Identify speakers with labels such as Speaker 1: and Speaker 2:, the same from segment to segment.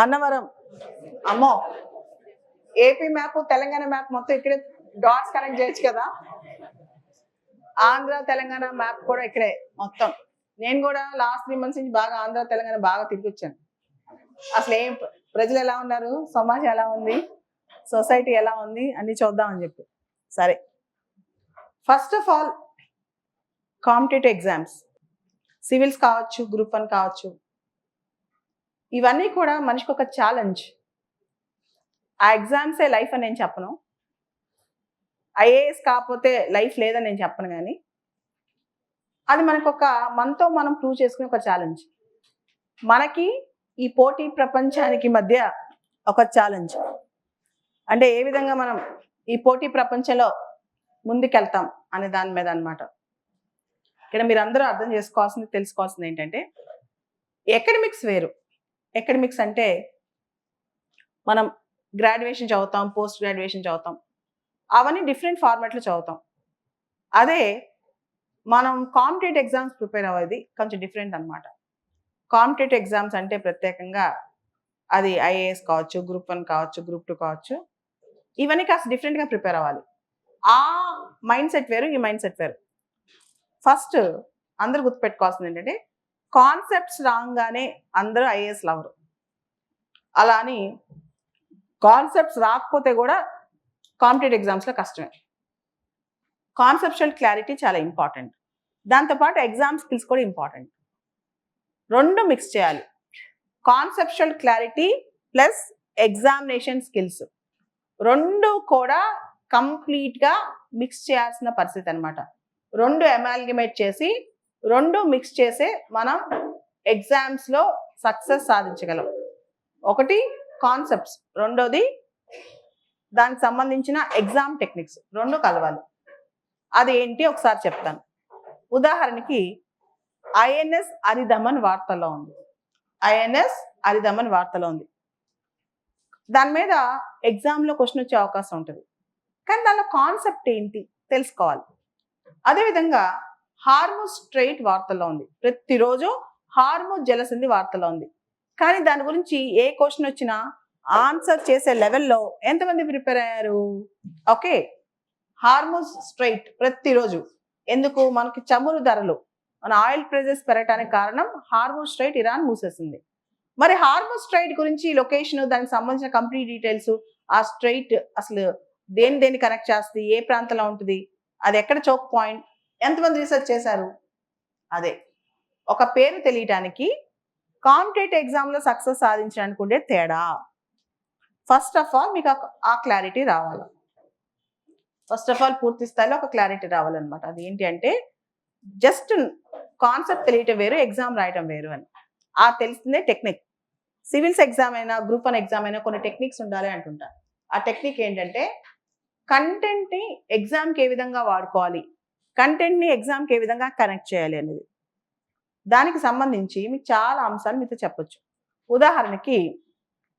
Speaker 1: అన్నవరం అమ్మో AP map Telangana map మొత్తం ఇక్కడే డాట్స్ కనెక్ట్ చేయొచ్చు కదా. ఆంధ్ర తెలంగాణ మ్యాప్ కూడా ఇక్కడే మొత్తం. నేను కూడా లాస్ట్ 3 months నుంచి బాగా ఆంధ్ర తెలంగాణ బాగా తిరిగి వచ్చాను. అసలు ఏం ప్రజలు ఎలా ఉన్నారు, సమాజం ఎలా ఉంది, సొసైటీ ఎలా ఉంది అన్ని చూద్దామని చెప్పి. సరే, first of all competitive exams, civils కావచ్చు, గ్రూప్ 1 కావచ్చు, ఇవన్నీ కూడా మనిషికి ఒక ఛాలెంజ్. ఆ ఎగ్జామ్సే లైఫ్ అని నేను చెప్పను, ఐఏఎస్ కాకపోతే లైఫ్ లేదని నేను చెప్పను, కానీ అది మనకు ఒక మనతో మనం ప్రూవ్ చేసుకునే ఒక ఛాలెంజ్. మనకి ఈ పోటీ ప్రపంచానికి మధ్య ఒక ఛాలెంజ్ అంటే ఏ విధంగా మనం ఈ పోటీ ప్రపంచంలో ముందుకెళ్తాం అనే దాని మీద అన్నమాట. ఇక్కడ మీరు అందరూ అర్థం చేసుకోవాల్సింది, తెలుసుకోవాల్సింది ఏంటంటే ఎకడమిక్స్ వేరు. ఎకడమిక్స్ అంటే మనం గ్రాడ్యుయేషన్ చదువుతాం, పోస్ట్ గ్రాడ్యుయేషన్ చదువుతాం, అవన్నీ డిఫరెంట్ ఫార్మాట్లో చదువుతాం. అదే మనం కాంపిటేటివ్ ఎగ్జామ్స్ ప్రిపేర్ అవ్వేది కొంచెం డిఫరెంట్ అనమాట. కాంపిటేటివ్ ఎగ్జామ్స్ అంటే ప్రత్యేకంగా అది ఐఏఎస్ కావచ్చు, గ్రూప్ 1 కావచ్చు, గ్రూప్ 2 కావచ్చు, ఇవన్నీ కాస్త డిఫరెంట్గా ప్రిపేర్ అవ్వాలి. ఆ మైండ్ సెట్ వేరు, ఈ మైండ్ సెట్ వేరు. ఫస్ట్ అందరూ గుర్తుపెట్టుకోవాల్సింది ఏంటంటే కాన్సెప్ట్స్ రాగానే అందరూ ఐఏఎస్లు అవ్వరు. అలా అని కాన్సెప్ట్స్ రాకపోతే కూడా కాంపిటేటివ్ ఎగ్జామ్స్లో కష్టమే. కాన్సెప్చువల్ క్లారిటీ చాలా ఇంపార్టెంట్. దాంతోపాటు ఎగ్జామ్ స్కిల్స్ కూడా ఇంపార్టెంట్. రెండు మిక్స్ చేయాలి. Conceptual clarity plus examination skills రెండు కూడా కంప్లీట్గా మిక్స్ చేయాల్సిన పరిస్థితి అనమాట. రెండు అమాల్గమేట్ చేసి రెండు మిక్స్ చేసే మనం ఎగ్జామ్స్లో సక్సెస్ సాధించగలం. ఒకటి కాన్సెప్ట్స్, రెండోది దానికి సంబంధించిన ఎగ్జామ్ టెక్నిక్స్, రెండు కలవాలి. అది ఏంటి ఒకసారి చెప్తాను. ఉదాహరణకి ఐఎన్ఎస్ అరిదమన్ వార్తల్లో ఉంది. ఐఎన్ఎస్ అరిదమన్ వార్తలో ఉంది. దాని మీద ఎగ్జామ్లో క్వశ్చన్ వచ్చే అవకాశం ఉంటుంది, కానీ దానిలో కాన్సెప్ట్ ఏంటి తెలుసుకోవాలి. అదేవిధంగా హార్మోస్ స్ట్రైట్ వార్తల్లో ఉంది. ప్రతిరోజు హార్మోస్ జలసంధి వార్తలో ఉంది, కానీ దాని గురించి ఏ క్వశ్చన్ వచ్చినా ఆన్సర్ చేసే లెవెల్లో ఎంతమంది ప్రిపేర్ అయ్యారు? ఓకే, హార్మోస్ స్ట్రైట్ ప్రతిరోజు. ఎందుకు? మనకి చమురు ధరలు, మన ఆయిల్ ప్రైజెస్ పెరగడానికి కారణం హార్మోస్ స్ట్రైట్ ఇరాన్ మూసేసింది. మరి హార్మోస్ స్ట్రైట్ గురించి లొకేషన్, దానికి సంబంధించిన కంప్లీట్ డీటెయిల్స్, ఆ స్ట్రైట్ అసలు దేని కనెక్ట్ చేస్తుంది, ఏ ప్రాంతంలో ఉంటుంది, అది ఎక్కడ చోక్ పాయింట్, ఎంతమంది రీసెర్చ్ చేశారు? అదే ఒక పేరు తెలియటానికి కాంపిటేటివ్ ఎగ్జామ్లో సక్సెస్ సాధించడానికి ఉండే తేడా. ఫస్ట్ ఆఫ్ ఆల్ మీకు ఆ క్లారిటీ రావాలి. ఫస్ట్ ఆఫ్ ఆల్ పూర్తి స్థాయిలో ఒక క్లారిటీ రావాలన్నమాట. అది ఏంటి అంటే జస్ట్ కాన్సెప్ట్ తెలియటం వేరు, ఎగ్జామ్ రాయటం వేరు అని. ఆ తెలిసిందే టెక్నిక్. సివిల్స్ ఎగ్జామ్ అయినా, గ్రూప్ 1 ఎగ్జామ్ అయినా కొన్ని టెక్నిక్స్ ఉండాలి అంటుంటా. ఆ టెక్నిక్ ఏంటంటే కంటెంట్ని ఎగ్జామ్కి ఏ విధంగా వాడుకోవాలి, కంటెంట్ని ఎగ్జామ్కి ఏ విధంగా కనెక్ట్ చేయాలి అనేది. దానికి సంబంధించి మీకు చాలా అంశాలు మీతో చెప్పొచ్చు. ఉదాహరణకి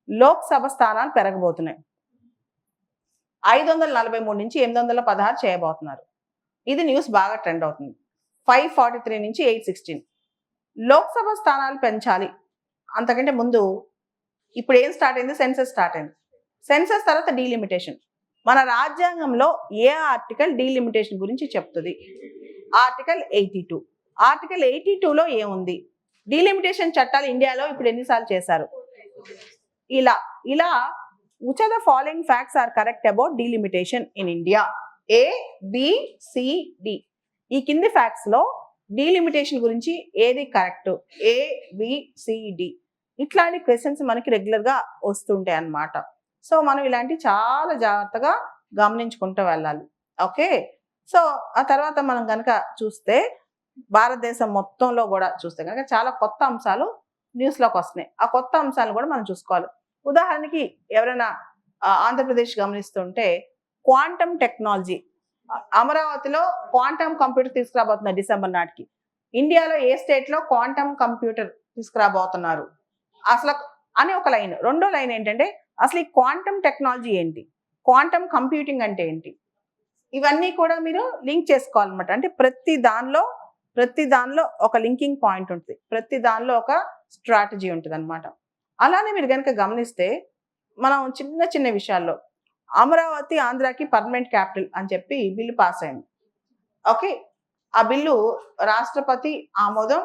Speaker 1: లోక్సభ స్థానాలు పెరగబోతున్నాయి. 543 నుంచి 816 చేయబోతున్నారు. ఇది న్యూస్ బాగా ట్రెండ్ అవుతుంది. 543 నుంచి 816 లోక్సభ స్థానాలు పెంచాలి. అంతకంటే ముందు ఇప్పుడు ఏం స్టార్ట్ అయింది? సెన్సస్ స్టార్ట్ అయింది. సెన్సస్ తర్వాత డీలిమిటేషన్. మన రాజ్యాంగంలో ఏ ఆర్టికల్ డీలిమిటేషన్ గురించి చెప్తుంది? ఆర్టికల్ 82. ఆర్టికల్ 82లో ఏముంది? డీలిమిటేషన్ చట్టాలు ఇండియాలో ఇప్పుడు ఎన్నిసార్లు చేశారు? ఇలా ఇలా which are the following facts are correct about delimitation in India? A, B, C, D. ఈ కింది ఫ్యాక్ట్స్ లో డీలిమిటేషన్ గురించి ఏది correct? A, B, C, D. ఇట్లాంటి క్వశ్చన్స్ మనకి రెగ్యులర్ గా వస్తుంటాయి అన్నమాట. సో మనం ఇలాంటి చాలా జాగ్రత్తగా గమనించుకుంటూ వెళ్ళాలి. ఓకే, సో ఆ తర్వాత మనం కనుక చూస్తే భారతదేశం మొత్తంలో కూడా చూస్తే కనుక చాలా కొత్త అంశాలు న్యూస్లోకి వస్తున్నాయి. ఆ కొత్త అంశాలను కూడా మనం చూసుకోవాలి. ఉదాహరణకి ఎవరైనా ఆంధ్రప్రదేశ్ గమనిస్తుంటే క్వాంటమ్ టెక్నాలజీ, అమరావతిలో క్వాంటమ్ కంప్యూటర్ తీసుకురాబోతున్నారు డిసెంబర్ నాటికి. ఇండియాలో ఏ స్టేట్లో క్వాంటమ్ కంప్యూటర్ తీసుకురాబోతున్నారు అసలు అని ఒక లైన్. రెండో లైన్ ఏంటంటే అసలు ఈ క్వాంటమ్ టెక్నాలజీ ఏంటి, క్వాంటమ్ కంప్యూటింగ్ అంటే ఏంటి, ఇవన్నీ కూడా మీరు లింక్ చేసుకోవాలన్నమాట. అంటే ప్రతి దానిలో ఒక లింకింగ్ పాయింట్ ఉంటుంది, ప్రతి దానిలో ఒక స్ట్రాటజీ ఉంటుంది అనమాట. అలానే మీరు కనుక గమనిస్తే మనం చిన్న చిన్న విషయాల్లో అమరావతి ఆంధ్రాకి పర్మనెంట్ క్యాపిటల్ అని చెప్పి బిల్లు పాస్ అయింది. ఓకే, ఆ బిల్లు రాష్ట్రపతి ఆమోదం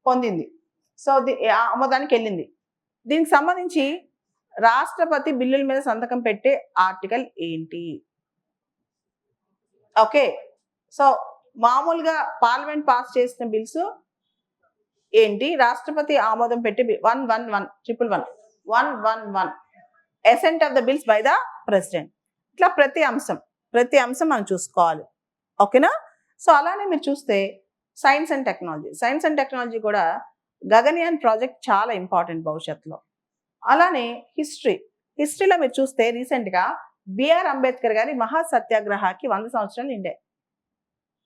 Speaker 1: పొందింది. సో ఆమోదానికి వెళ్ళింది. దీనికి సంబంధించి రాష్ట్రపతి బిల్లుల మీద సంతకం పెట్టే ఆర్టికల్ ఏంటి? ఓకే, సో మామూలుగా పార్లమెంట్ పాస్ చేసిన బిల్స్ ఏంటి, రాష్ట్రపతి ఆమోదం పెట్టి 111 Accent of the bills by the president. ఇట్లా ప్రతి అంశం మనం చూసుకోవాలి. ఓకేనా? సో అలానే మీరు చూస్తే సైన్స్ అండ్ టెక్నాలజీ కూడా గగన్యాన్ ప్రాజెక్ట్ చాలా ఇంపార్టెంట్ భవిష్యత్తులో. అలానే హిస్టరీలో మీరు చూస్తే రీసెంట్గా బిఆర్ అంబేద్కర్ గారి మహా సత్యాగ్రహకి 100 సంవత్సరాలు నిండాయి.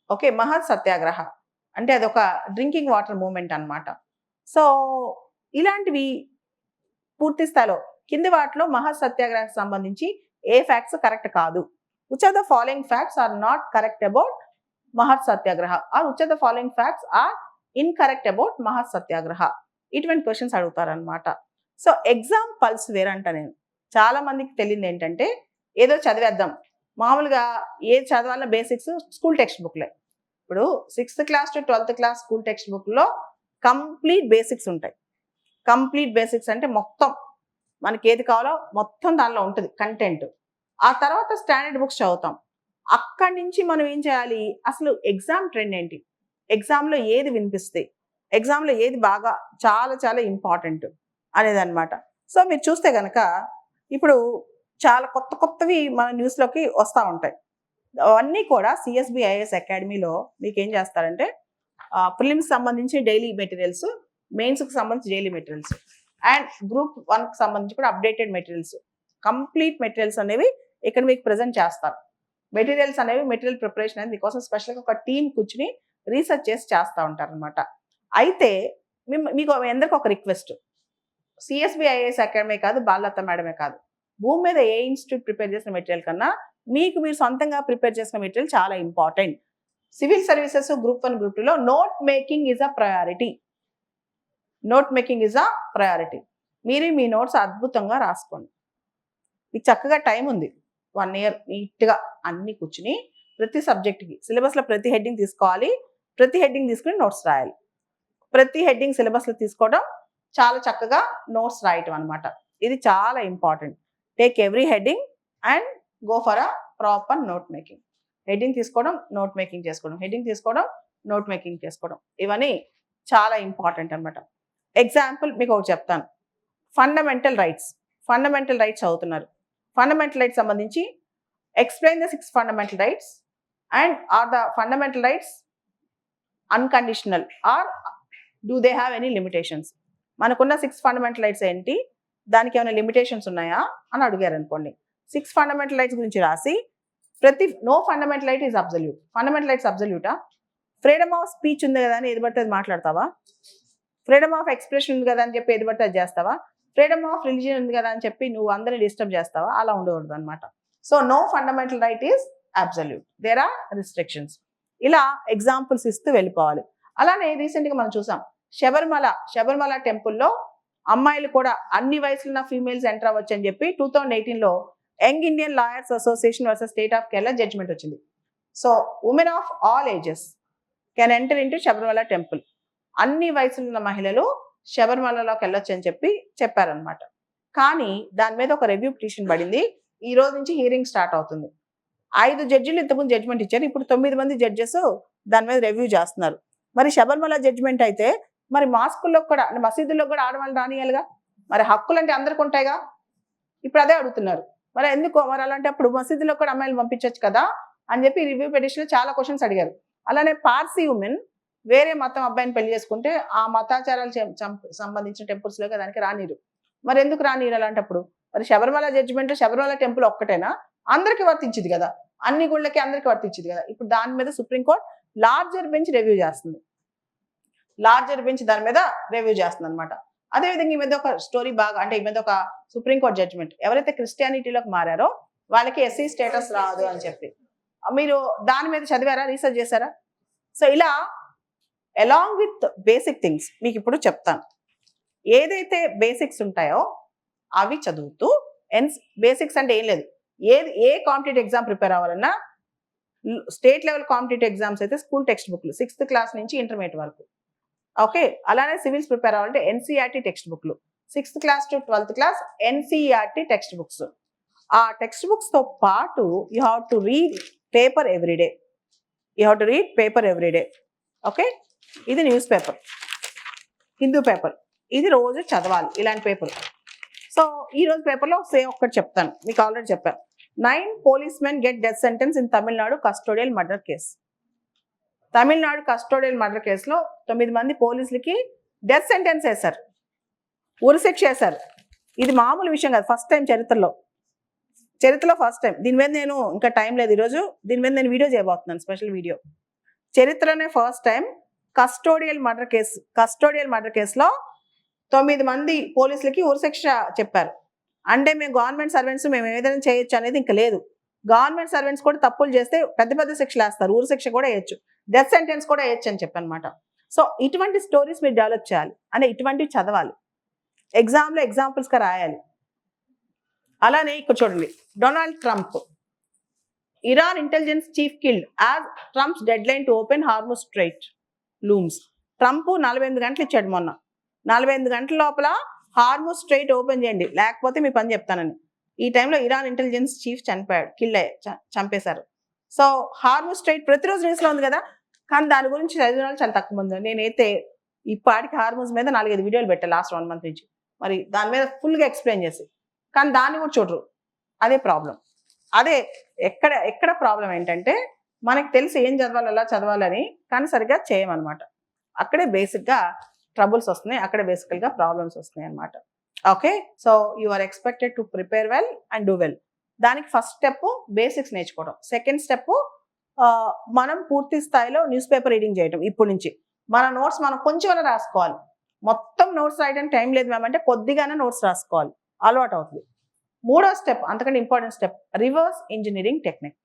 Speaker 1: ఓకే, మహత్ సత్యాగ్రహ అంటే అదొక డ్రింకింగ్ వాటర్ మూవ్మెంట్ అన్నమాట. సో ఇలాంటివి పూర్తి స్థాయిలో కింది వాటిలో మహత్ సత్యాగ్రహకు సంబంధించి ఏ ఫ్యాక్ట్స్ కరెక్ట్ కాదు. Which are the following facts are not correct about Mahad Satyagraha or which are the following facts are incorrect about Mahad Satyagraha. ఇటువంటి క్వశ్చన్స్ అడుగుతారనమాట. సో ఎగ్జామ్ పల్స్ వేరంట. నేను చాలా మందికి తెలియదు ఏంటంటే ఏదో చదివేద్దాం, మామూలుగా ఏది చదవాలన్న బేసిక్స్ స్కూల్ టెక్స్ట్ బుక్లే. ఇప్పుడు 6th class to 12th class school text బుక్లో కంప్లీట్ బేసిక్స్ ఉంటాయి. కంప్లీట్ బేసిక్స్ అంటే మొత్తం మనకి ఏది కావాలో మొత్తం దానిలో ఉంటుంది కంటెంట్. ఆ తర్వాత స్టాండర్డ్ బుక్స్ చదువుతాం. అక్కడి నుంచి మనం ఏం చేయాలి, అసలు ఎగ్జామ్ ట్రెండ్ ఏంటి, ఎగ్జామ్లో ఏది వినిపిస్తే, ఎగ్జామ్లో ఏది బాగా చాలా చాలా ఇంపార్టెంట్ అనేది అనమాట. సో మీరు చూస్తే కనుక ఇప్పుడు చాలా కొత్తవి మన న్యూస్లోకి వస్తూ ఉంటాయి. అవన్నీ కూడా సిఎస్బి ఐఏఎస్ అకాడమీలో మీకు ఏం చేస్తారంటే ప్రిలిమ్స్ సంబంధించి డైలీ మెటీరియల్స్, మెయిన్స్కి సంబంధించి డైలీ మెటీరియల్స్ అండ్ గ్రూప్ 1కి సంబంధించి కూడా అప్డేటెడ్ మెటీరియల్స్, కంప్లీట్ మెటీరియల్స్ అనేవి ఇక్కడ మీకు ప్రజెంట్ చేస్తారు. మెటీరియల్ ప్రిపరేషన్ అనేది మీకోసం స్పెషల్గా ఒక టీం కూర్చుని రీసెర్చ్ చేసి చేస్తూ ఉంటారు అనమాట. అయితే మీకు అందరికీ ఒక రిక్వెస్ట్, సిఎస్బి ఐఏఎస్ అకాడమీ కాదు, బాలలత మేడమే కాదు, భూమి మీద ఏ ఇన్స్టిట్యూట్ ప్రిపేర్ చేసిన మెటీరియల్ కన్నా మీరు సొంతంగా ప్రిపేర్ చేసిన మెటీరియల్ చాలా important. Civil services group 1 group 2లో note making is a priority. మీరు మీ నోట్స్ అద్భుతంగా రాసుకోండి. మీకు చక్కగా టైం ఉంది, 1 year నీట్గా అన్ని కూర్చుని ప్రతి సబ్జెక్ట్కి సిలబస్లో ప్రతి హెడ్డింగ్ తీసుకోవాలి. ప్రతి హెడ్డింగ్ తీసుకుని నోట్స్ రాయాలి. ప్రతి హెడ్డింగ్ సిలబస్లో తీసుకోవడం, చాలా చక్కగా నోట్స్ రాయటం అనమాట. ఇది చాలా important. Take every heading and go for a proper note making. Heading తీసుకోవడం, నోట్ మేకింగ్ చేసుకోవడం, ఇవన్నీ చాలా ఇంపార్టెంట్ అనమాట. ఎగ్జాంపుల్ మీకు ఒకటి చెప్తాను. ఫండమెంటల్ రైట్స్ చదువుతున్నారు. ఫండమెంటల్ రైట్స్ సంబంధించి explain the 6 fundamental rights and are the fundamental rights unconditional or do they have any limitations. మనకున్న 6 ఫండమెంటల్ రైట్స్ ఏంటి, దానికి ఏమైనా లిమిటేషన్స్ ఉన్నాయా అని అడిగారు అనుకోండి. 6 ఫండమెంటల్ రైట్స్ గురించి రాసి no fundamental right is absolute. Fundamental rights అబ్సల్యూటా? ఫ్రీడమ్ ఆఫ్ స్పీచ్ ఉంది కదా అని ఏది పడితే అది మాట్లాడతావా? ఫ్రీడమ్ ఆఫ్ ఎక్స్ప్రెషన్ ఉంది కదా అని చెప్పి ఏది పడితే అది చేస్తావా? ఫ్రీడమ్ ఆఫ్ రిలీజియన్ ఉంది కదా అని చెప్పి నువ్వు అందరినీ డిస్టర్బ్ చేస్తావా? అలా ఉండకూడదు అనమాట. So no fundamental right is absolute, there are restrictions. ఇలా ఎగ్జాంపుల్స్ ఇస్తూ వెళ్ళిపోవాలి. అలానే రీసెంట్గా మనం చూసాం, శబరిమల టెంపుల్లో అమ్మాయిలు కూడా అన్ని వయసులున్న ఫీమేల్స్ ఎంటర్ అవ్వచ్చు అని చెప్పి 2018లో young Indian lawyers association versus state of Kerala judgment వచ్చింది. So women of all ages can enter into Sabarimala temple. అన్ని వయసులున్న మహిళలు శబరిమలలోకి వెళ్ళొచ్చు అని చెప్పారనమాట. కానీ దాని మీద ఒక రివ్యూ పిటిషన్ పడింది. ఈ రోజు నుంచి హీరింగ్ స్టార్ట్ అవుతుంది. 5 జడ్జిలు ఇంతకుముందు జడ్జ్మెంట్ ఇచ్చారు. ఇప్పుడు 9 మంది జడ్జెస్ దాని మీద రివ్యూ చేస్తున్నారు. మరి శబరిమల జడ్జ్మెంట్ అయితే మరి మాస్కుల్లో కూడా, మసీదుల్లో కూడా ఆడవాళ్ళు రానియాలిగా, మరి హక్కులు అంటే అందరికి ఉంటాయిగా. ఇప్పుడు అదే అడుగుతున్నారు, మరి ఎందుకో మరి అలాంటప్పుడు మసీదులో కూడా అమ్మాయిలు పంపించవచ్చు కదా అని చెప్పి రివ్యూ పిటిషన్లో చాలా క్వశ్చన్స్ అడిగారు. అలానే పార్సీ ఉమెన్ వేరే మతం అబ్బాయిని పెళ్లి చేసుకుంటే ఆ మతాచారాలు సంబంధించిన టెంపుల్స్లోకి దానికి రానిరు. మరి ఎందుకు రానిరు అలాంటప్పుడు? మరి శబరిమల జడ్జిమెంట్ శబరిమల టెంపుల్ ఒక్కటేనా? అందరికీ వర్తించింది కదా, అన్ని గుళ్ళకి అందరికీ వర్తించింది కదా. ఇప్పుడు దాని మీద సుప్రీంకోర్టు లార్జర్ బెంచ్ రివ్యూ చేస్తుంది. దాని మీద రివ్యూ చేస్తుంది అనమాట. అదేవిధంగా ఈ మీద ఒక స్టోరీ బాగా, అంటే ఈ మీద ఒక సుప్రీంకోర్టు జడ్జిమెంట్, ఎవరైతే క్రిస్టియానిటీలోకి మారారో వాళ్ళకి ఎస్సీ స్టేటస్ రాదు అని చెప్పి, మీరు దాని మీద చదివారా, రీసెర్చ్ చేశారా? సో ఇలా అలాంగ్ విత్ బేసిక్ థింగ్స్ మీకు ఇప్పుడు చెప్తాను. ఏదైతే బేసిక్స్ ఉంటాయో అవి చదువుతూ బేసిక్స్ అంటే ఏం లేదు, ఏ కాంపిటేటివ్ ఎగ్జామ్ ప్రిపేర్ అవ్వాలన్నా స్టేట్ లెవెల్ కాంపిటేటివ్ ఎగ్జామ్స్ అయితే స్కూల్ టెక్స్ట్ బుక్లు 6th క్లాస్ నుంచి ఇంటర్మీడియట్ వరకు. ఓకే, అలానే సివిల్స్ ప్రిపేర్ అవ్వాలంటే ఎన్సీఆర్టీ టెక్స్ట్ బుక్లు 6th class to 12th class NCERT text books. ఆ టెక్స్ట్ బుక్స్తో పాటు you have to read paper everyday. Okay, ఇది న్యూస్ పేపర్, హిందూ పేపర్, ఇది రోజు చదవాలి ఇలాంటి పేపర్. సో ఈ రోజు పేపర్లో సేమ్ ఒక్కటి చెప్తాను, మీకు ఆల్రెడీ చెప్పాను. 9 policemen get death sentence in Tamil Nadu custodial murder case. Tamil Nadu custodial murder కేసులో 9 మంది పోలీసులకి డెత్ సెంటెన్స్ వేశారు, ఉరిశిక్ష వేశారు. ఇది మామూలు విషయం కాదు, ఫస్ట్ టైం చరిత్రలో ఫస్ట్ టైం. దీని మీద నేను ఇంకా టైం లేదు ఈరోజు, దీని మీద నేను వీడియో చేయబోతున్నాను, స్పెషల్ వీడియో. చరిత్రలోనే ఫస్ట్ టైం కస్టోడియల్ మర్డర్ కేసులో 9 మంది పోలీసులకి ఉరిశిక్ష చెప్పారు. అంటే మేము గవర్నమెంట్ సర్వెంట్స్ మేము ఏదైనా చేయొచ్చు అనేది ఇంకా లేదు. గవర్నమెంట్ సర్వెంట్స్ కూడా తప్పులు చేస్తే పెద్ద శిక్షలు వేస్తారు, ఉరిశిక్ష కూడా వేయచ్చు, డెత్ సెంటెన్స్ కూడా వేయచ్చు అని చెప్పనమాట. సో ఇటువంటి స్టోరీస్ మీరు డెవలప్ చేయాలి, అంటే ఇటువంటివి చదవాలి, ఎగ్జామ్లో ఎగ్జాంపుల్స్గా రాయాలి. అలానే ఇక్కడ చూడండి, Donald Trump, Iran intelligence chief killed as Trump's dead line to open Hormuz straight looms. Trump 48 గంటలు ఇచ్చాడు మొన్న, 48 గంటల లోపల హార్ముజ్ స్ట్రైట్ ఓపెన్ చేయండి లేకపోతే మీ పని చెప్తానని. ఈ టైంలో ఇరాన్ ఇంటెలిజెన్స్ చీఫ్ చనిపోయాడు, చంపేశారు. సో హార్ముజ్ స్ట్రైట్ ప్రతిరోజు న్యూస్లో ఉంది కదా, కానీ దాని గురించి చదివిన వాళ్ళు చాలా తక్కువ మంది. నేనైతే ఇప్పటికి హార్ముజ్ మీద 4-5 వీడియోలు పెట్టాను లాస్ట్ 1 month నుంచి, మరి దాని మీద ఫుల్గా ఎక్స్ప్లెయిన్ చేసి, కానీ దాన్ని కూడా చూడరు. అదే ప్రాబ్లం. అదే ఎక్కడ ప్రాబ్లం ఏంటంటే మనకి తెలిసి ఏం చదవాలి ఎలా చదవాలని, కానీ సరిగ్గా చేయమన్నమాట. అక్కడే బేసిక్గా ట్రబుల్స్ వస్తున్నాయి, అక్కడే బేసికల్గా ప్రాబ్లమ్స్ వస్తున్నాయి అన్నమాట. Okay, so you are expected to prepare well and do well. దానికి ఫస్ట్ స్టెప్ బేసిక్స్ నేర్చుకోవడం, సెకండ్ స్టెప్ మనం పూర్తి స్థాయిలో న్యూస్ పేపర్ రీడింగ్ చేయడం. ఇప్పుడు నుంచి మన నోట్స్ మనం కొంచెం రాసుకోవాలి, మొత్తం నోట్స్ రాయడానికి టైం లేదు మ్యామ్ అంటే కొద్దిగానే నోట్స్ రాసుకోవాలి, అలవాటు అవుతుంది. మూడో స్టెప్, అంతకంటే important step, reverse engineering technique.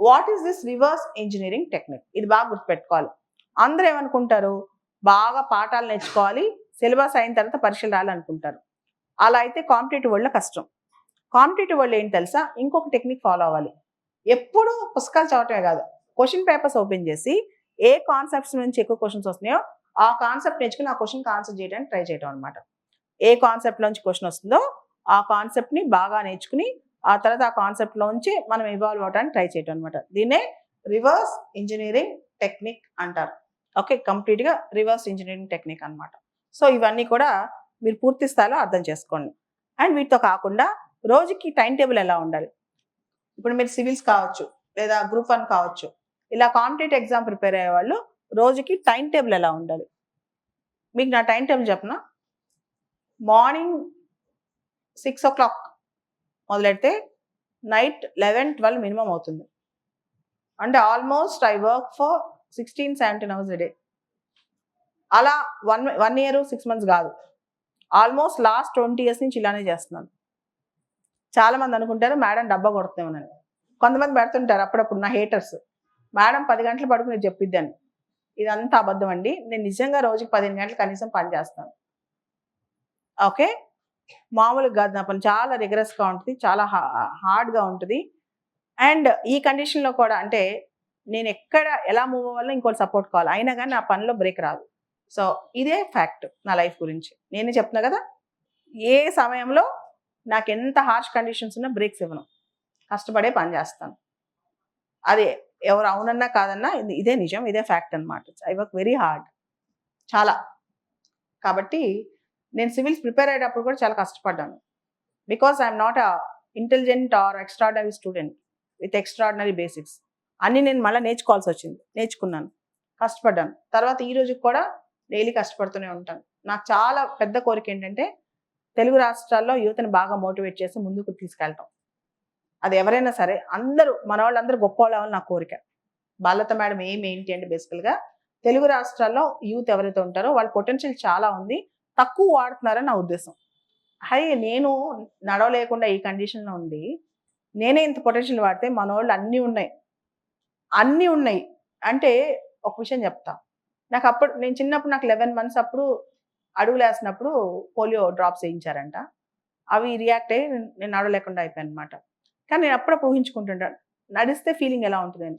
Speaker 1: What is this reverse engineering technique? ఇది బాగా గుర్తుపెట్టుకోవాలి. అందరూ ఏమనుకుంటారు, బాగా పాఠాలు నేర్చుకోవాలి, సిలబస్ అయిన తర్వాత పరీక్షలు రాయాలనుకుంటారు. అలా అయితే కాంపిటేటివ్ వరల్డ్లో కష్టం. కాంపిటేటివ్ వరల్డ్ ఏంటి తెలుసా, ఇంకొక టెక్నిక్ ఫాలో అవ్వాలి. ఎప్పుడూ పుస్తకాలు చదవటమే కాదు, క్వశ్చన్ పేపర్స్ ఓపెన్ చేసి ఏ కాన్సెప్ట్స్ నుంచి ఎక్కువ క్వశ్చన్స్ వస్తున్నాయో ఆ కాన్సెప్ట్ నేర్చుకుని ఆ క్వశ్చన్కి ఆన్సర్ చేయడానికి ట్రై చేయడం అనమాట. ఏ కాన్సెప్ట్ నుంచి క్వశ్చన్ వస్తుందో ఆ కాన్సెప్ట్ని బాగా నేర్చుకుని ఆ తర్వాత ఆ కాన్సెప్ట్లోంచి మనం ఇవాల్వ్ అవడానికి ట్రై చేయడం అనమాట. దీన్నే రివర్స్ ఇంజనీరింగ్ టెక్నిక్ అంటారు. ఓకే, కంప్లీట్గా రివర్స్ ఇంజనీరింగ్ టెక్నిక్ అనమాట. సో ఇవన్నీ కూడా మీరు పూర్తి స్థాయిలో అర్థం చేసుకోండి. అండ్ వీటితో కాకుండా రోజుకి టైం టేబుల్ ఎలా ఉండాలి. ఇప్పుడు మీరు సివిల్స్ కావచ్చు లేదా గ్రూప్ 1 కావచ్చు, ఇలా కాంపిటేటివ్ ఎగ్జామ్ ప్రిపేర్ అయ్యే వాళ్ళు రోజుకి టైం టేబుల్ ఎలా ఉండాలి. మీకు నా టైం టేబుల్ చెప్పనా, మార్నింగ్ 6 o'clock మొదలెడితే నైట్ 11-12 మినిమం అవుతుంది. అంటే almost I work for 16-17 hours a day. అలా 1 year 6 months కాదు, ఆల్మోస్ట్ లాస్ట్ 20 years నుంచి ఇలానే చేస్తున్నాను. చాలా మంది అనుకుంటారు మేడం డబ్బా కొడుతున్నామని. కొంతమంది పెడుతుంటారు అప్పుడప్పుడు నా హేటర్స్, మేడం 10 గంటలు పడుకుని చెప్పిద్దాన్ని. ఇదంతా అబద్ధం అండి. నేను నిజంగా రోజుకి 15 గంటలు కనీసం పని చేస్తాను. ఓకే, మామూలుగా కాదు నా పని, చాలా రిగరస్గా ఉంటుంది, చాలా హార్డ్గా ఉంటుంది. అండ్ ఈ కండిషన్లో కూడా అంటే నేను ఎక్కడ ఎలా మూవ్ అవ్వాలో ఇంకోటి సపోర్ట్ కావాలి, అయినా కానీ నా పనిలో బ్రేక్ రాదు. సో ఇదే ఫ్యాక్ట్ నా లైఫ్ గురించి. నేనే చెప్తున్నా కదా, ఏ సమయంలో నాకు ఎంత హార్ష్ కండిషన్స్ ఉన్నా బ్రేక్స్ ఇవ్వను, కష్టపడే పని చేస్తాను. అదే ఎవరు అవునన్నా కాదన్నా ఇదే నిజం, ఇదే ఫ్యాక్ట్ అనమాట. ఐ వర్క్ వెరీ హార్డ్ చాలా. కాబట్టి నేను సివిల్స్ ప్రిపేర్ అయ్యేటప్పుడు కూడా చాలా కష్టపడ్డాను. Because I'm not a intelligent or extraordinary student with extraordinary basics. అన్నీ నేను మళ్ళీ నేర్చుకోవాల్సి వచ్చింది, నేర్చుకున్నాను, కష్టపడ్డాను. తర్వాత ఈ రోజుకి కూడా డైలీ కష్టపడుతూనే ఉంటాను. నాకు చాలా పెద్ద కోరిక ఏంటంటే తెలుగు రాష్ట్రాల్లో యువతను బాగా మోటివేట్ చేసి ముందుకు తీసుకెళ్ళటం. అది ఎవరైనా సరే అందరూ మన వాళ్ళందరూ గొప్ప వాళ్ళు అవ్వాలి నా కోరిక. బాలత మేడం ఏంటి అంటే బేసికల్గా తెలుగు రాష్ట్రాల్లో యూత్ ఎవరైతే ఉంటారో వాళ్ళ పొటెన్షియల్ చాలా ఉంది, తక్కువ వాడుతున్నారని నా ఉద్దేశం. నేను నడవలేకుండా ఈ కండిషన్లో ఉండి నేనే ఇంత పొటెన్షియల్ వాడితే మన వాళ్ళు అన్నీ ఉన్నాయి అంటే ఒక విషయం చెప్తా. నాకు అప్పుడు నేను చిన్నప్పుడు నాకు 11 months అప్పుడు అడుగులు వేసినప్పుడు పోలియో డ్రాప్స్ వేయించారంట. అవి రియాక్ట్ అయ్యి నేను నడవలేకుండా అయిపోయాను అనమాట. కానీ నేను అప్పుడప్పుడు ఊహించుకుంటుంటాను, నడిస్తే ఫీలింగ్ ఎలా ఉంటుందని.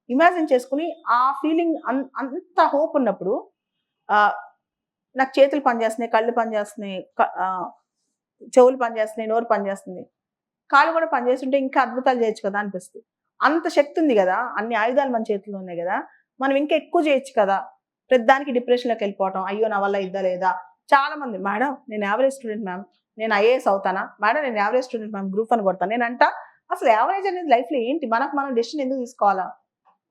Speaker 1: ఇమాజిన్ చేసుకుని ఆ ఫీలింగ్ అంత హోప్ ఉన్నప్పుడు నాకు చేతులు పనిచేస్తున్నాయి, కళ్ళు పనిచేస్తున్నాయి, చెవులు పనిచేస్తున్నాయి, నోరు పనిచేస్తుంది, కాళ్ళు కూడా పనిచేస్తుంటే ఇంకా అద్భుతాలు చేయొచ్చు కదా అనిపిస్తుంది. అంత శక్తి ఉంది కదా, అన్ని ఆయుధాలు మన చేతిలో ఉన్నాయి కదా, మనం ఇంకా ఎక్కువ చేయొచ్చు కదా. ప్రతిదానికి డిప్రెషన్లోకి వెళ్ళిపోవటం, అయ్యో నా వల్ల ఇద్దా లేదా. చాలా మంది, మేడం నేను యావరేజ్ స్టూడెంట్ మ్యామ్, నేను ఐఏఎస్ అవుతానా, మేడం నేను యావరేజ్ స్టూడెంట్ మ్యామ్, గ్రూప్ 1 కొడతాను. నేను అంట అసలు యావరేజ్ అనేది లైఫ్లో ఏంటి, మనం డెసిషన్ ఎందుకు తీసుకోవాలా.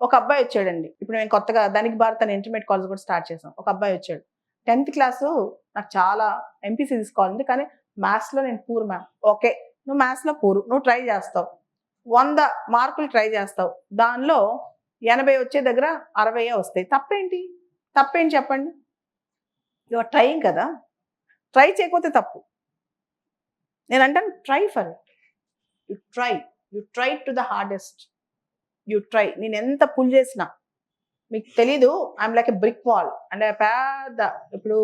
Speaker 1: ఒక అబ్బాయి వచ్చాడండి, ఇప్పుడు మేము కొత్తగా ధనిక్ భారత్ అని ఇంటర్మీడియట్ కాలేజ్ కూడా స్టార్ట్ చేసాం. ఒక అబ్బాయి వచ్చాడు, 10th క్లాసు, నాకు చాలా ఎంపీసీ తీసుకోవాలండి, కానీ మ్యాథ్స్లో నేను పూర్ మ్యామ్. ఓకే, నువ్వు మ్యాథ్స్లో పూర్, నువ్వు ట్రై చేస్తావు, 100 మార్కులు ట్రై చేస్తావు, దానిలో 80 వచ్చే దగ్గర 60 వస్తాయి, తప్పేంటి చెప్పండి. యువర్ ట్రైయింగ్ కదా, ట్రై చేయకపోతే తప్పు. నేను అంటాను try for it, you try to the hardest, you try. నేను ఎంత పుల్ చేసినా మీకు తెలీదు, I'm like a brick wall. అంటే పెద్ద, ఇప్పుడు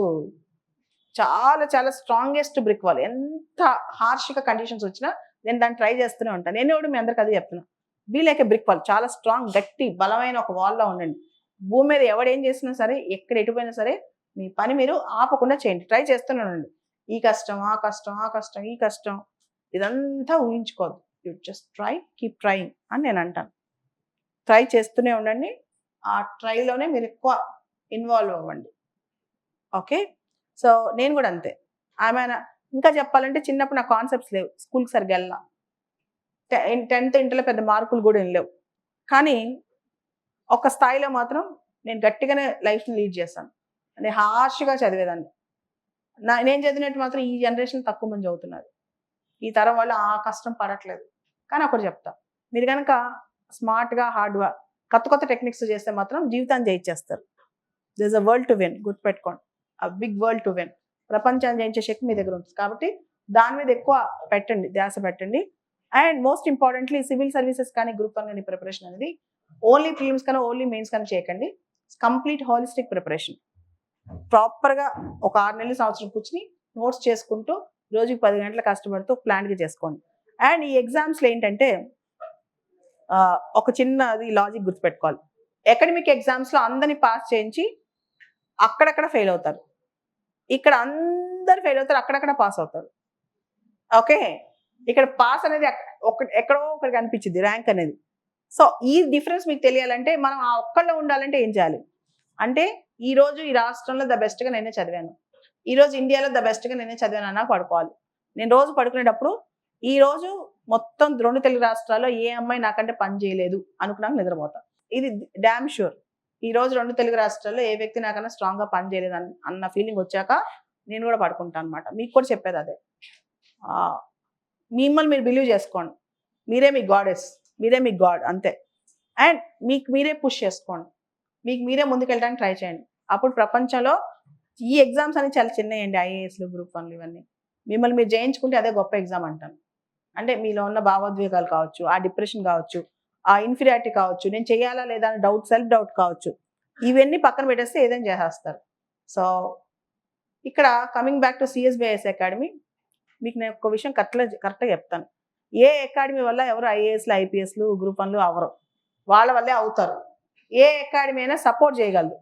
Speaker 1: చాలా చాలా స్ట్రాంగెస్ట్ బ్రిక్ వాల్. ఎంత హార్ష్గా కండిషన్స్ వచ్చినా నేను దాన్ని ట్రై చేస్తూనే ఉంటాను. నేను కూడా మీ అందరికి అదే చెప్తున్నా, be like a brick wall. చాలా స్ట్రాంగ్, గట్టి, బలమైన ఒక వాల్లో ఉండండి. భూమి మీద ఎవడేం చేసినా సరే, ఎక్కడ ఎటుపోయినా సరే, మీ పని మీరు ఆపకుండా చేయండి, ట్రై చేస్తూనే ఉండండి. ఈ కష్టం, ఆ కష్టం, ఆ కష్టం, ఈ కష్టం, ఇదంతా ఊహించుకోవద్దు. You just try, keep trying అని నేను అంటాను. ట్రై చేస్తూనే ఉండండి, ఆ ట్రైలోనే మీరు ఎక్కువ ఇన్వాల్వ్ అవ్వండి. ఓకే, సో నేను కూడా అంతే. ఆమె ఇంకా చెప్పాలంటే చిన్నప్పుడు నా కాన్సెప్ట్స్ లేవు, స్కూల్కి సరిగ్గా వెళ్ళా, 10th ఇంటర్లో పెద్ద మార్కులు కూడా ఏం లేవు, కానీ ఒక స్థాయిలో మాత్రం నేను గట్టిగానే లైఫ్ని లీడ్ చేస్తాను. నేను హార్ష్గా చదివేదాన్ని. నేను చదివినట్టు మాత్రం ఈ జనరేషన్ తక్కువ మంది చదువుతున్నారు. ఈ తరం వాళ్ళు ఆ కష్టం పడట్లేదు. కానీ ఒకటి చెప్తా, మీరు కనుక స్మార్ట్గా, హార్డ్గా కొత్త టెక్నిక్స్ చేస్తే మాత్రం జీవితాన్ని జయించేస్తారు. There is a world to win, గుర్తుపెట్టుకోండి, a big world to win. ప్రపంచాన్ని జయించే శక్తి మీ దగ్గర ఉంటుంది. కాబట్టి దాని మీద ఎక్కువ పెట్టండి, ధ్యాస పెట్టండి. And most importantly civil services కానీ, గ్రూప్ 1 కానీ ప్రిపరేషన్ అనేది ఓన్లీ ప్రిలిమ్స్ కానీ, ఓన్లీ మెయిన్స్ కానీ చేయకండి. Complete holistic preparation. ప్రాపర్గా ఒక 6 నెలలు, సంవత్సరం కూర్చుని నోట్స్ చేసుకుంటూ రోజుకి 10 గంటలు కష్టపడుతూ ప్లాన్గా చేసుకోండి. అండ్ ఈ ఎగ్జామ్స్లో ఏంటంటే ఒక చిన్నది లాజిక్ గుర్తుపెట్టుకోవాలి. అకాడమిక్ ఎగ్జామ్స్లో అందరినీ పాస్ చేయించి అక్కడక్కడ ఫెయిల్ అవుతారు, ఇక్కడ అందరు ఫెయిల్ అవుతారు, అక్కడక్కడ పాస్ అవుతారు. ఓకే, ఇక్కడ పాస్ అనేది ఎక్కడో ఒకటి కనిపించింది ర్యాంక్ అనేది. సో ఈ డిఫరెన్స్ మీకు తెలియాలంటే మనం ఆ ఒక్కళ్ళో ఉండాలంటే ఏం చేయాలి అంటే, ఈరోజు ఈ రాష్ట్రంలో ద బెస్ట్గా నేనే చదివాను, ఈరోజు ఇండియాలో ద బెస్ట్గా నేనే చదివాను అన్నా పడుకోవాలి. నేను రోజు పడుకునేటప్పుడు ఈరోజు మొత్తం 2 తెలుగు రాష్ట్రాల్లో ఏ అమ్మాయి నాకంటే పని చేయలేదు అనుకున్నాక నిద్రపోతా. ఇది డ్యామ్ షూర్. ఈరోజు 2 తెలుగు రాష్ట్రాల్లో ఏ వ్యక్తి నాకన్నా స్ట్రాంగ్గా పని చేయలేదు అన్న ఫీలింగ్ వచ్చాక నేను కూడా పడుకుంటాను అనమాట. మీకు కూడా చెప్పేది అదే. మిమ్మల్ని మీరు బిలీవ్ చేసుకోండి, మీరే మీ గాడెస్, మీరే మీ గాడ్, అంతే. అండ్ మీకు మీరే పుష్ చేసుకోండి, మీకు మీరే ముందుకెళ్ళడానికి ట్రై చేయండి. అప్పుడు ప్రపంచంలో ఈ ఎగ్జామ్స్ అనేవి చాలా చిన్నయండి, ఐఏఎస్లు, గ్రూప్ 1లు, ఇవన్నీ మిమ్మల్ని మీరు జయించుకుంటే అదే గొప్ప ఎగ్జామ్ అంటాను. అంటే మీలో ఉన్న భావోద్వేగాలు కావచ్చు, ఆ డిప్రెషన్ కావచ్చు, ఆ ఇన్ఫీరియారిటీ కావచ్చు, నేను చేయాలా లేదా అని డౌట్, సెల్ఫ్ డౌట్ కావచ్చు, ఇవన్నీ పక్కన పెట్టేస్తే ఏదైనా చేసేస్తారు. సో ఇక్కడ coming back to CSBIS academy, మీకు నేను ఒక విషయం కరెక్ట్గా చెప్తాను. ఏ అకాడమీ వల్ల ఎవరు ఐఏఎస్లు, ఐపీఎస్లు, గ్రూప్ 1లు అవ్వరు, వాళ్ళ వల్లే అవుతారు. ఏ అకాడమీ అయినా సపోర్ట్ చేయగలదు.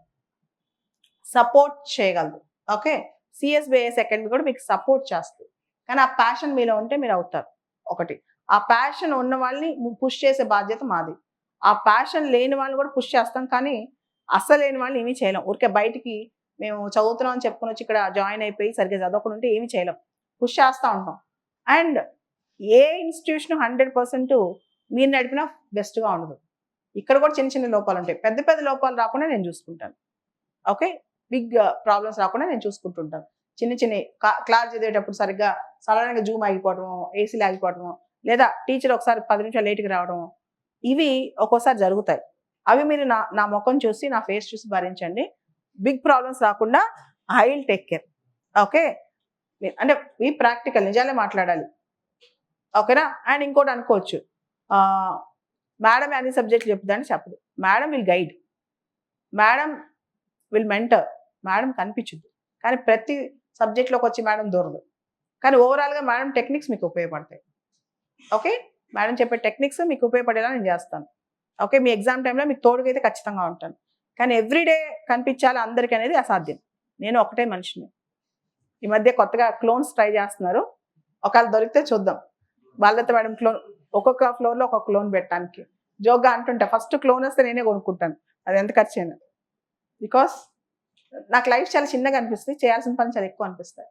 Speaker 1: ఓకే, సిఎస్బిఐఎస్ అకాడమీ కూడా మీకు సపోర్ట్ చేస్తుంది. కానీ ఆ ప్యాషన్ మీలో ఉంటే మీరు అవుతారు. ఒకటి, ఆ ప్యాషన్ ఉన్న వాళ్ళని పుష్ చేసే బాధ్యత మాది. ఆ ప్యాషన్ లేని వాళ్ళు కూడా పుష్ చేస్తాం, కానీ అస్సలు లేని వాళ్ళని ఏమీ చేయలేం. ఊరికే బయటికి మేము చదువుతున్నాం అని చెప్పుకొని వచ్చి ఇక్కడ జాయిన్ అయిపోయి సరిగ్గా చదవకుండా ఉంటే ఏమీ చేయలేం, పుష్ చేస్తూ ఉంటాం. అండ్ ఏ ఇన్స్టిట్యూషన్ 100% మీరు నడిపినా బెస్ట్గా ఉండదు. ఇక్కడ కూడా చిన్న చిన్న లోపాలు ఉంటాయి, పెద్ద పెద్ద లోపాలు రాకుండా నేను చూసుకుంటాను. ఓకే, బిగ్ ప్రాబ్లమ్స్ రాకుండా నేను చూసుకుంటుంటాను. చిన్న క్లాస్ చదివేటప్పుడు సరిగ్గా సడన్గా జూమ్ ఆగిపోవడము, ఏసీలు ఆగిపోవడము, లేదా టీచర్ ఒకసారి 10 నిమిషాలు లేట్గా రావడము, ఇవి ఒక్కోసారి జరుగుతాయి. అవి మీరు నా ముఖం చూసి, నా ఫేస్ చూసి భరించండి. బిగ్ ప్రాబ్లమ్స్ రాకుండా I will take care. Okay, అంటే ఈ ప్రాక్టికల్ నిజాలే మాట్లాడాలి. ఓకేనా. అండ్ ఇంకోటి అనుకోవచ్చు, మేడం అన్ని సబ్జెక్టులు చెప్తుందని చెప్పదు. Madam will guide, madam will mentor, madam కనిపించదు, కానీ ప్రతి సబ్జెక్ట్లోకి వచ్చి మేడం దూరదు. కానీ ఓవరాల్గా మేడం టెక్నిక్స్ మీకు ఉపయోగపడతాయి. ఓకే, మేడం చెప్పే టెక్నిక్స్ మీకు ఉపయోగపడేలా నేను చేస్తాను. ఓకే, మీ ఎగ్జామ్ టైంలో మీకు తోడుగా అయితే ఖచ్చితంగా ఉంటాను. కానీ ఎవ్రీడే కనిపించాలి అందరికీ అనేది అసాధ్యం. నేను ఒకటే మనిషిని. ఈ మధ్య కొత్తగా క్లోన్స్ ట్రై చేస్తున్నారు. ఒకవేళ దొరికితే చూద్దాం. బాలత మేడం క్లోన్, ఒక్కొక్క ఫ్లోర్లో ఒక్కొక్క క్లోన్ పెట్టడానికి జోక్గా అంటుంటా. ఫస్ట్ క్లోన్ వస్తే నేనే కొనుక్కుంటాను, అది ఎంత ఖర్చు అయినా. బికాస్ నాకు లైఫ్ చాలా చిన్నగా అనిపిస్తుంది, చేయాల్సిన పని చాలా ఎక్కువ అనిపిస్తాయి.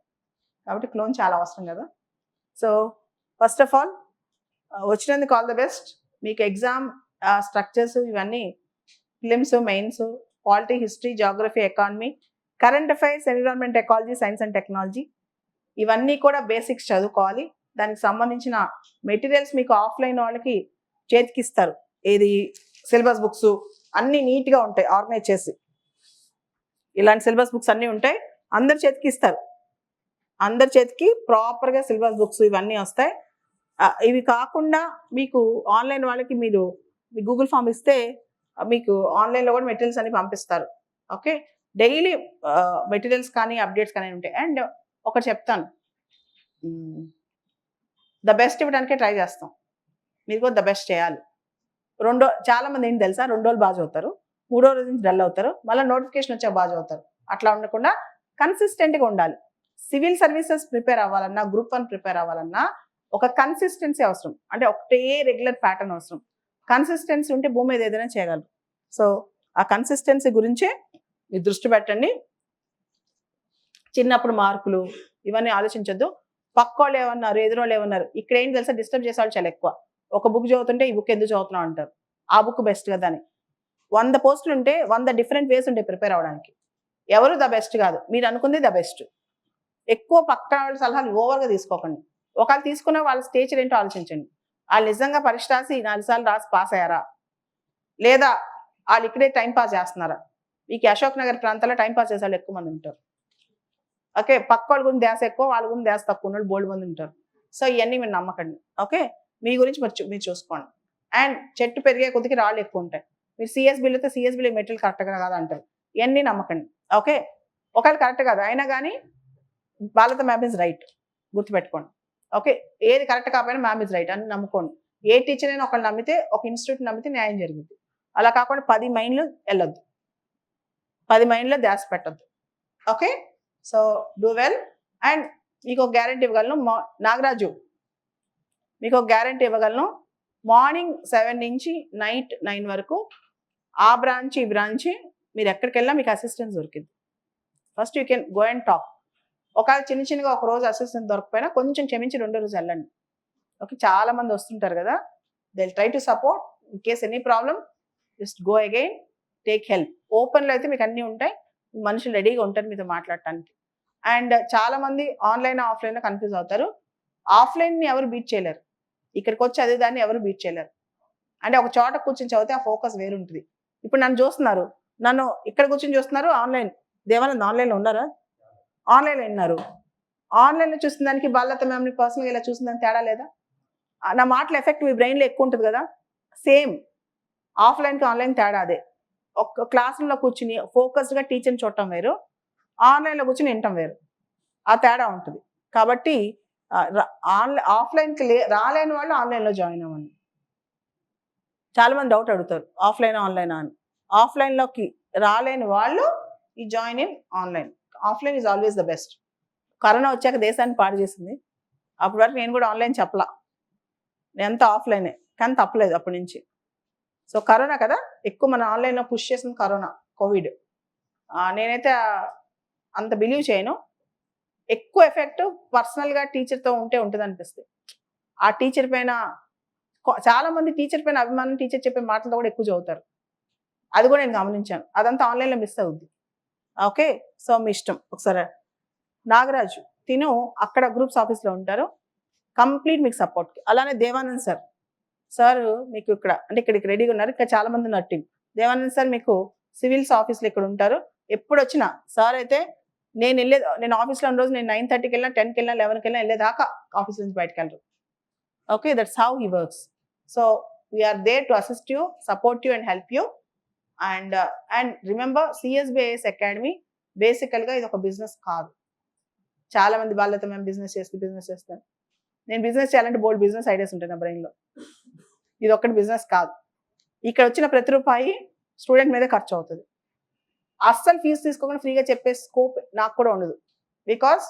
Speaker 1: కాబట్టి క్లోన్ చాలా అవసరం కదా. సో ఫస్ట్ ఆఫ్ ఆల్ వచ్చినందుకు ఆల్ ద బెస్ట్. మీకు ఎగ్జామ్ స్ట్రక్చర్స్ ఇవన్నీ films, mains, polity, history, geography, economy, current affairs, environment, ecology, science and technology, ఇవన్నీ కూడా బేసిక్స్ చదువుకోవాలి. దానికి సంబంధించిన మెటీరియల్స్ మీకు ఆఫ్లైన్ వాళ్ళకి చేతికి ఇస్తారు. ఏది సిలబస్ బుక్స్ అన్నీ నీట్గా ఉంటాయి, ఆర్గనైజ్ చేసి ఇలాంటి సిలబస్ బుక్స్ అన్నీ ఉంటాయి. అందరి చేతికి ఇస్తారు, అందరి చేతికి ప్రాపర్గా సిలబస్ బుక్స్ ఇవన్నీ వస్తాయి. ఇవి కాకుండా మీకు ఆన్లైన్ వాళ్ళకి మీరు మీ గూగుల్ ఫామ్ ఇస్తే మీకు ఆన్లైన్లో కూడా మెటీరియల్స్ అన్ని పంపిస్తారు. ఓకే, డైలీ మెటీరియల్స్ కానీ అప్డేట్స్ కానీ ఉంటాయి. అండ్ ఒకటి చెప్తాను, ద బెస్ట్ ఇవ్వడానికే ట్రై చేస్తాం. మీరు కూడా ద బెస్ట్ చేయాలి. చాలా మంది ఏంటి తెలుసా, 2 రోజులు బాగా చదువుతారు, 3వ రోజు నుంచి డల్ అవుతారు, మళ్ళీ నోటిఫికేషన్ వచ్చాక బాగా చదువుతారు. అట్లా ఉండకుండా కన్సిస్టెంట్గా ఉండాలి. సివిల్ సర్వీసెస్ ప్రిపేర్ అవ్వాలన్నా, గ్రూప్ 1 ప్రిపేర్ అవ్వాలన్నా ఒక కన్సిస్టెన్సీ అవసరం. అంటే ఒకటే రెగ్యులర్ ప్యాటర్న్ అవసరం. కన్సిస్టెన్సీ ఉంటే భూమి మీద ఏదైనా చేయగలరు. సో ఆ కన్సిస్టెన్సీ గురించే మీరు దృష్టి పెట్టండి. చిన్నప్పుడు మార్కులు ఇవన్నీ ఆలోచించొద్దు. పక్కోళ్ళు ఏమన్నారు, ఎదురోళ్ళు ఏమన్నారు, ఇక్కడ ఏం తెలుసా, డిస్టర్బ్ చేసేవాళ్ళు చాలా ఎక్కువ. ఒక బుక్ చదువుతుంటే ఈ బుక్ ఎందుకు చదువుతున్నావు అంటారు. ఆ బుక్ బెస్ట్ కదా అని. 100 పోస్టులు ఉంటే 100 డిఫరెంట్ వేస్ ఉంటాయి ప్రిపేర్ అవ్వడానికి. ఎవరు ద బెస్ట్ కాదు, మీరు అనుకుంది ద బెస్ట్. ఎక్కువ పక్కన వాళ్ళ సలహాలు ఓవర్గా తీసుకోకండి. ఒకవేళ తీసుకున్న వాళ్ళ స్టేచర్ ఏంటో ఆలోచించండి. వాళ్ళు నిజంగా పరీక్ష రాసి 4 సార్లు రాసి పాస్ అయ్యారా, లేదా వాళ్ళు ఇక్కడే టైం పాస్ చేస్తున్నారా. మీకు అశోక్ నగర్ ప్రాంతాల్లో టైం పాస్ చేసే వాళ్ళు ఎక్కువ మంది ఉంటారు. ఓకే, పక్క వాళ్ళ గురించి ధ్యాస ఎక్కువ, వాళ్ళ గురించి ధ్యాస తక్కువ ఉన్నట్టు బోల్డ్ మంది ఉంటారు. సో ఇవన్నీ మీరు నమ్మకండి. ఓకే, మీ గురించి మీరు చూసుకోండి. అండ్ చెట్టు పెరిగే కొద్దికి రాళ్ళు ఎక్కువ ఉంటాయి. మీరు సిఎస్బీలు అయితే సిఎస్బీలో మెటీరియల్ కరెక్ట్గా కాదా అంటారు. ఇవన్నీ నమ్మకండి. ఓకే, ఒకవేళ కరెక్ట్ కాదు అయినా కానీ బాలత మ్యామ్ ఇస్ రైట్, గుర్తుపెట్టుకోండి. ఓకే, ఏది కరెక్ట్ కాకపోయినా మ్యామ్ ఇస్ రైట్ అని నమ్ముకోండి. ఏ టీచర్ అయినా ఒకళ్ళు నమ్మితే, ఒక ఇన్స్టిట్యూట్ నమ్మితే న్యాయం జరిగింది. అలా కాకుండా 10 మైండ్లు వెళ్ళొద్దు, 10 మైండ్లో ధ్యాస పెట్టద్దు. Okay, so do well. And మీకు ఒక గ్యారెంటీ ఇవ్వగలను, నాగరాజు మీకు ఒక గ్యారెంటీ ఇవ్వగలను. మార్నింగ్ 7 నుంచి నైట్ 9 వరకు ఆ బ్రాంచ్ ఈ బ్రాంచ్ మీరు ఎక్కడికి వెళ్ళినా మీకు అసిస్టెన్స్ దొరికింది. First you can go and talk. ఒకవేళ చిన్నగా ఒక రోజు అసిస్టెంట్ దొరకపోయినా కొంచెం క్షమించి 2వ రోజు వెళ్ళండి. ఓకే, చాలా మంది వస్తుంటారు కదా, they will try to support. In case any problem just go again, take help. ఓపెన్లో అయితే మీకు అన్నీ ఉంటాయి, మనుషులు రెడీగా ఉంటారు మీతో మాట్లాడటానికి. అండ్ చాలా మంది ఆన్లైన్ ఆఫ్లైన్లో కన్ఫ్యూజ్ అవుతారు. ఆఫ్లైన్ని ఎవరు బీట్ చేయలేరు, ఇక్కడికి వచ్చి చదివేదాన్ని ఎవరు బీట్ చేయలేరు. అంటే ఒక చోట కూర్చొని చదివితే ఆ ఫోకస్ వేరుంటుంది. ఇప్పుడు నన్ను చూస్తున్నారు, నన్ను ఇక్కడ కూర్చొని చూస్తున్నారు, ఆన్లైన్ దేవానంద్ ఆన్లైన్లో ఉన్నారా, ఆన్లైన్లో విన్నారు. ఆన్లైన్లో చూసిన దానికి బాలత మ్యామ్ని పర్సనల్గా ఇలా చూసిన దానికి తేడా లేదా? నా మాటల ఎఫెక్ట్ మీ బ్రెయిన్లో ఎక్కువ ఉంటుంది కదా. సేమ్ ఆఫ్లైన్కి ఆన్లైన్ తేడా అదే. ఒక క్లాస్ రూమ్లో కూర్చుని ఫోకస్డ్గా టీచర్ని చూడటం వేరు, ఆన్లైన్లో కూర్చుని వినటం వేరు. ఆ తేడా ఉంటుంది. కాబట్టి ఆఫ్లైన్కి రాలేని వాళ్ళు ఆన్లైన్లో జాయిన్ అవ్వండి. చాలామంది డౌట్ అడుగుతారు ఆఫ్లైన్ ఆన్లైన్ అని. ఆఫ్లైన్లోకి రాలేని వాళ్ళు ఈ join in online. Offline is always the best. Corona వచ్చాక దేశాన్ని పాడు చేసింది. అప్పటి వరకు నేను కూడా ఆన్లైన్ చెప్పలా, నేనంతా ఆఫ్లైనే, కానీ తప్పలేదు అప్పటి నుంచి. సో కరోనా కదా ఎక్కువ మన ఆన్లైన్లో పుష్ చేసింది, కరోనా కోవిడ్. నేనైతే అంత బిలీవ్ చేయను. ఎక్కువ ఎఫెక్ట్ పర్సనల్గా టీచర్తో ఉంటే ఉంటుంది అనిపిస్తుంది. ఆ టీచర్ పైన చాలామంది టీచర్ పైన అభిమానం, టీచర్ చెప్పే మాటలతో కూడా ఎక్కువ చదువుతారు. అది కూడా నేను గమనించాను. అదంతా ఆన్లైన్లో మిస్ అవుద్ది. ఓకే, సో మీ ఇష్టం. ఒకసారి నాగరాజు తిను అక్కడ గ్రూప్స్ ఆఫీస్లో ఉంటారు, కంప్లీట్ మీకు సపోర్ట్కి. అలానే దేవానంద్ సార్ మీకు ఇక్కడ అంటే ఇక్కడికి రెడీగా ఉన్నారు. ఇక్కడ చాలా మంది ఉన్నారు టీం. దేవానంద్ సార్ మీకు సివిల్స్ ఆఫీస్లో ఇక్కడ ఉంటారు. ఎప్పుడు వచ్చినా సార్ అయితే నేను ఆఫీస్లో ఉన్న రోజు నేను 9:30కి వెళ్ళినా, 10కి వెళ్ళినా, 11కి వెళ్ళినా వెళ్ళేదాకా ఆఫీస్ నుంచి బయటకు వెళ్ళరు. Okay, that's how he works. So we are there to assist you, support you and help you. And remember, CSBIS academy బేసికల్గా ఇది ఒక బిజినెస్ కాదు. చాలా మంది వాళ్ళతో మేము బిజినెస్ చేస్తాను. నేను బిజినెస్ చేయాలంటే బోల్డ్ బిజినెస్ ఐడియాస్ ఉంటాయి నా బ్రెయిన్లో. ఇది ఒక్కటి బిజినెస్ కాదు. ఇక్కడ వచ్చిన ప్రతి రూపాయి స్టూడెంట్ మీదే ఖర్చు అవుతుంది. అస్సలు ఫీజు తీసుకోకుండా ఫ్రీగా చెప్పే స్కోప్ నాకు కూడా ఉండదు. బికాస్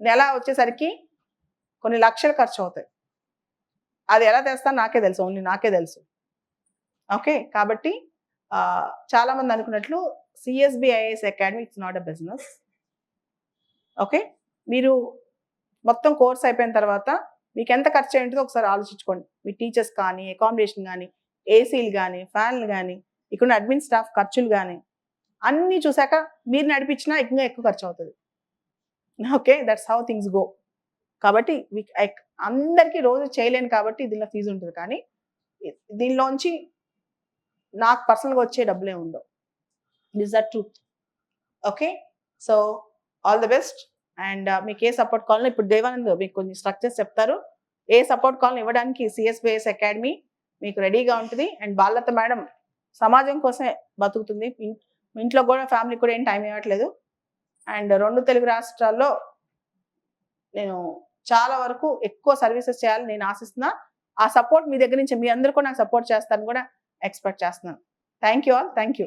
Speaker 1: నెల వచ్చేసరికి కొన్ని లక్షలు ఖర్చు అవుతాయి. అది ఎలా తెస్తాను నాకే తెలుసు, ఓన్లీ నాకే తెలుసు. ఓకే, కాబట్టి చాలామంది అనుకున్నట్లు CSB IAS academy it's not a business. Okay, మీరు మొత్తం కోర్స్ అయిపోయిన తర్వాత మీకు ఎంత ఖర్చు అయి ఉంటుందో ఒకసారి ఆలోచించుకోండి. మీ టీచర్స్ కానీ, అకామిడేషన్ కానీ, ఏసీలు కానీ, ఫ్యాన్లు కానీ, ఇక్కడ అడ్మిన్ స్టాఫ్ ఖర్చులు కానీ అన్నీ చూసాక మీరు నడిపించినా ఇంకా ఎక్కువ ఖర్చు అవుతుంది. Okay, that's how things go. కాబట్టి అందరికీ రోజు చేయలేను కాబట్టి దీనిలో ఫీజు ఉంటుంది. కానీ దీనిలోంచి నాకు పర్సనల్గా వచ్చే డబ్బులే ఉండవు. This the truth. Okay, so all the best. And మీకు ఏ సపోర్ట్ కావాలో ఇప్పుడు దేవానంద్ మీకు కొన్ని స్ట్రక్చర్స్ చెప్తారు. ఏ సపోర్ట్ కావాలని ఇవ్వడానికి సిఎస్బిఎస్ అకాడమీ మీకు రెడీగా ఉంటుంది. అండ్ బాలత మేడం సమాజం కోసమే బతుకుతుంది. ఇంట్లో కూడా ఫ్యామిలీ కూడా ఏం టైం ఇవ్వట్లేదు. అండ్ 2 తెలుగు రాష్ట్రాల్లో నేను చాలా వరకు ఎక్కువ సర్వీసెస్ చేయాలని నేను ఆశిస్తున్నా. ఆ సపోర్ట్ మీ దగ్గర నుంచి మీ అందరూ కూడా నాకు సపోర్ట్ చేస్తారని కూడా ఎక్స్పెక్ట్ చేస్తున్నాను. Thank you all. Thank you.